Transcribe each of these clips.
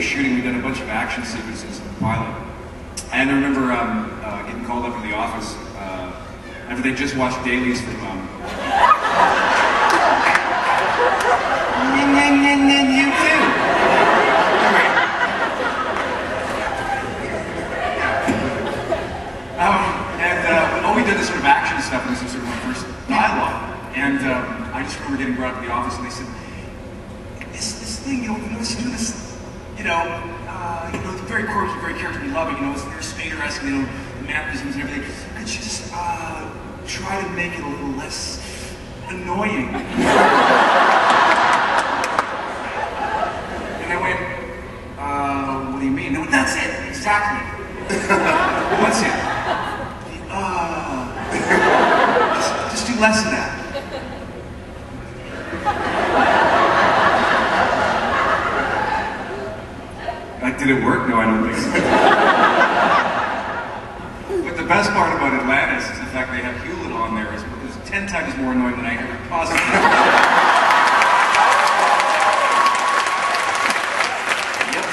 shooting, we'd done a bunch of action sequences in the pilot. And I remember getting called up to the office after they just watched dailies from you too. And we did this sort of action stuff, and this was sort of my first dialogue. And I just remember getting brought to the office, and they said, "This thing, you know, let's do this, it's very quirky, very character loving, it's very Spader-esque, the mannerisms and everything. Could you just try to make it a little less annoying?" And I went, "What do you mean?" No, that's it, exactly. What's it? Just do less of that. Did it work? No, I don't think so. But the best part about Atlantis is the fact they have Hewlett on there is 10 times more annoying than I ever possibly Yep.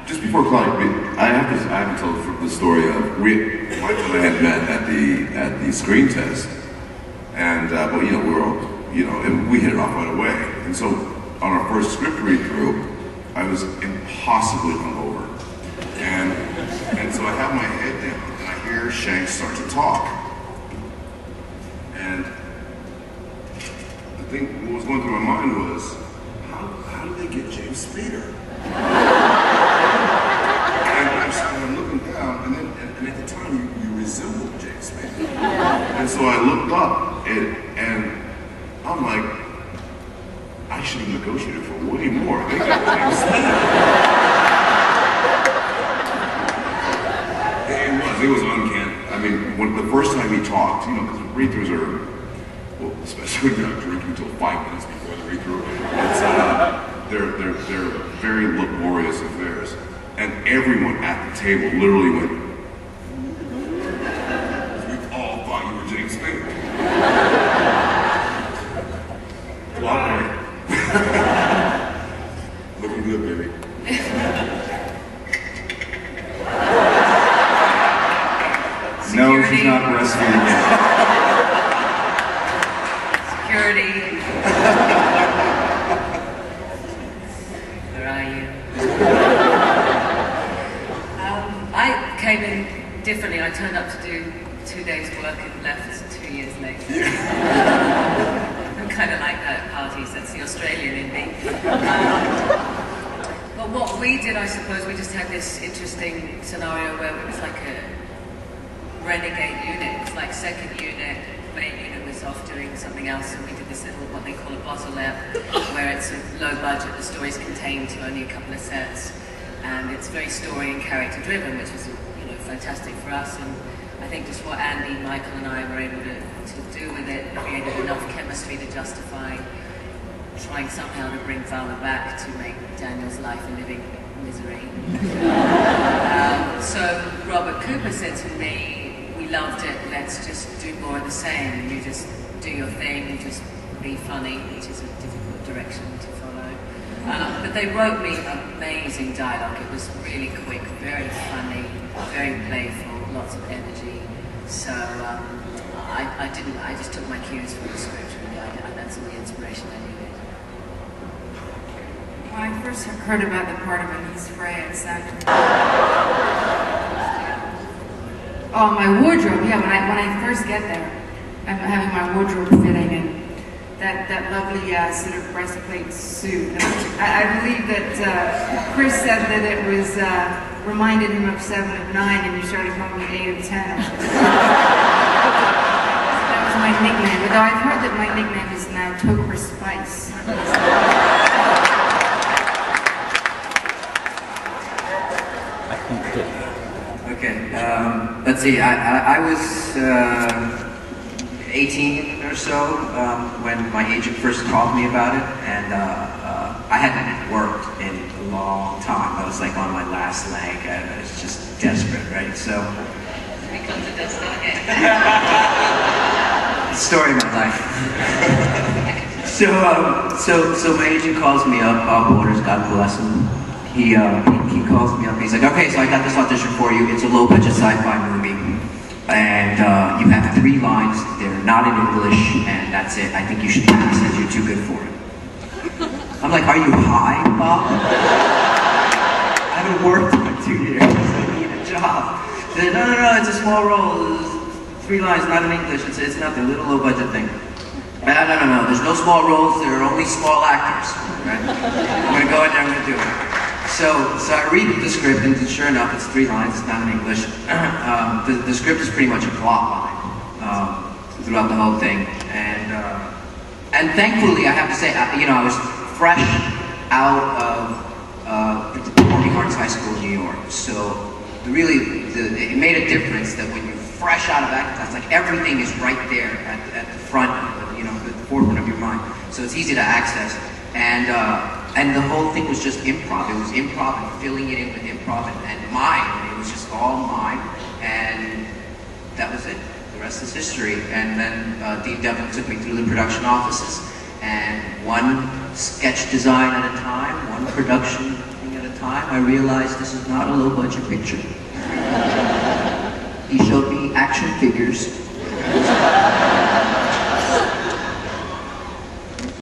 Just before Clark, I have to tell the story of Michael and I had met at the screen test, and but we were all. And we hit it off right away. And so, on our first script read-through, I was impossibly hungover. And so I have my head down, and I hear Shanks start to talk. And what was going through my mind was, how did they get James Spader? And I'm looking down, and at the time, you resembled James Spader. And so I looked up, and I'm like, I should have negotiated for way more. They got James Spader. It was uncanny. I mean, when the first time he talked, because read-throughs are, well, especially when you're not drinking until 5 minutes before the read-through, they're very laborious affairs. And everyone at the table literally went, we all thought you were James Spader. Looking good, baby. No, she's not breastfeeding yet. Security. Where are you? I came in differently. I turned up to do 2 days work and left 2 years later. Yeah. I'm kind of like that at parties. That's the Australian in me. But what we did, I suppose, we just had this interesting scenario where it was like a renegade unit. It was like second unit, main unit was off doing something else, and we did this little, what they call a bottle-up, where it's a low budget, the story's contained to only a couple of sets, and it's very story and character driven, which was fantastic for us. And I think just what Andy, Michael and I were able to do with it created enough chemistry to justify trying somehow to bring Vala back to make Daniel's life a living misery. So Robert Cooper said to me, "We loved it, let's just do more of the same. You just do your thing, just be funny," which is a difficult direction to follow. But they wrote me amazing dialogue. It was really quick, very funny, very playful, lots of energy. So I just took my cues from the script, really. That's all the inspiration I needed. When I first heard about the part of Anise Frey, it sounded... Oh, my wardrobe, yeah, when I first get there, I'm having my wardrobe fitting, and that lovely sort of breastplate suit. And I believe that Chris said that it was reminded him of 7 of 9, and you started calling me 8 of 10. That was my nickname, although I've heard that my nickname is now Toker Spice. Okay, let's see, I was 18 or so when my agent first called me about it, and I hadn't worked in a long time. I was like on my last leg. I was just desperate, right? So We come to Stargate. story of my life. So my agent calls me up, Bob Waters, God bless him. He calls me up, he's like, okay, so I got this audition for you, it's a low-budget sci-fi movie, and you have 3 lines, they're not in English, and that's it, I think you should pass it, you're too good for it. I'm like, are you high, Bob? I haven't worked in like 2 years, I need a job. He said, no, it's a small role, 3 lines, not in English, it's nothing, a little low-budget thing. No, there's no small roles, there are only small actors, right? I'm gonna go in there, I'm gonna do it. So I read the script, and sure enough, it's 3 lines, it's not in English. The script is pretty much a plot line throughout the whole thing. And thankfully, I have to say, I was fresh out of performing arts high school in New York. So it made a difference that when you're fresh out of acting class, like everything is right there at the front, the forefront of your mind. So it's easy to access. And the whole thing was just improv. It was improv and filling it in with improv and mine. It was just all mine. And that was it. The rest is history. And then Dean Devlin took me through the production offices. And one sketch design at a time, one production thing at a time, I realized this is not a low-budget picture. He showed me action figures